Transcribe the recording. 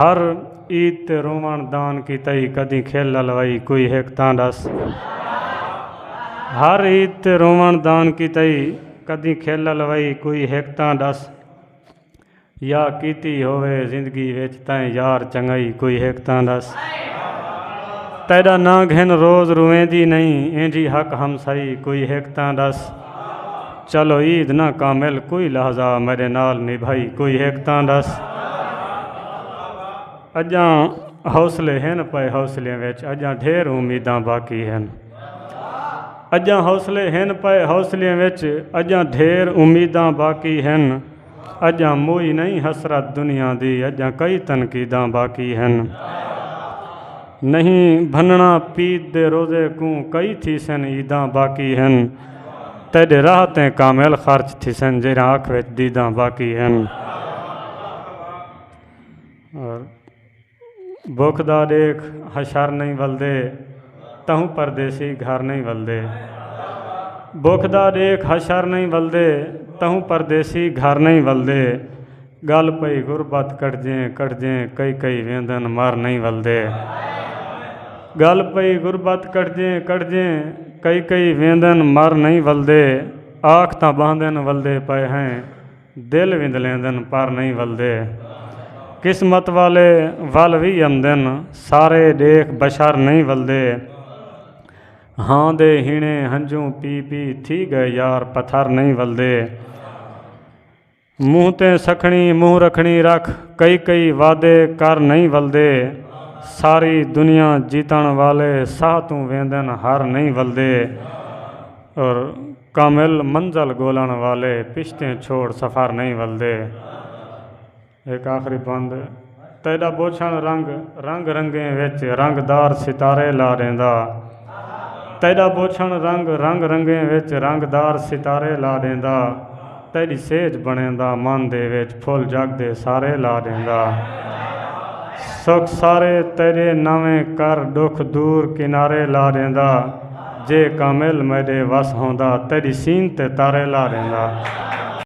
हर ईद ते रोवण दान की तई कदी खेल ललवाई कोई हिक तां दस। हर ईद ते रोवण दान की तई कदी खेल ललवाई कोई हिक तां दस। या कीती होवे जिंदगी विच तैं यार चंगाई कोई हिक तां दस। तेरा ना घिन रोज़ रुवेंदी नहीं इंजी हक हमसाई कोई हिक तां दस। चलो ईद ना कामिल कोई लहजा मेरे नाल निभाई कोई हिक तां दस। अजां हौसले हैं पे हौसलियां विच अजां ढेर उम्मीदां बाकी हैं। अजां हौसले हैं पे हौसलियां विच अजां ढेर उम्मीदां बाकी हैं। अजां मोई नहीं हसरत दुनिया दी अजां कई तनकीदां बाकी हैं। नहीं भन्नना पीत दे रोज़े को कई थी सन ईदां बाकी हैं। तेरे राह ते कामिल खर्च थी सन जेरा आँख विच दीदां बाकी हैं। और भुख दा देख हशर नहीं वलदे तहूँ परदेसी घर नहीं वलदे। भुख दा देख हशर नहीं वलदे तहूँ परदेसी घर नहीं वलदे। गल पई गुरबत कटजें कई कई वेंदन मर नहीं वलदे। गल पई गुरबत कटजें कई कई वेंदन मर नहीं वलदे। आख तां बांधन वलदे पे हैं दिल विंद लेंदन पर नहीं वलदे। किस्मत वाले वल भी आमदन सारे देख बशर नहीं वलदे। हाँ दे हिणे हंजू पी थी गए यार पत्थर नहीं वलदे। मुँह ते सखणी मुँह रखनी रख कई वादे कर नहीं वलदे। सारी दुनिया जीतन वाले साह तू वेंदन हर नहीं वलदे। और कामिल मंजिल गोलन वाले पिछते छोड़ सफ़र नहीं वलदे। एक आखिरी बंद। तेरा बोछण रंग रंग रंगे विच रंगदार सितारे ला देंदा। तेरा बोछण रंग रंग रंगे विच रंगदार सितारे ला देंदा। तेरी सेज बनेंदा मन दे विच फुल जग दे सारे ला देंदा। सुख सारे तेरे नवें कर दुख दूर किनारे ला देंदा। जे कामिल मेरे वस होंदा तेरी सीन ते तारे ला देंदा।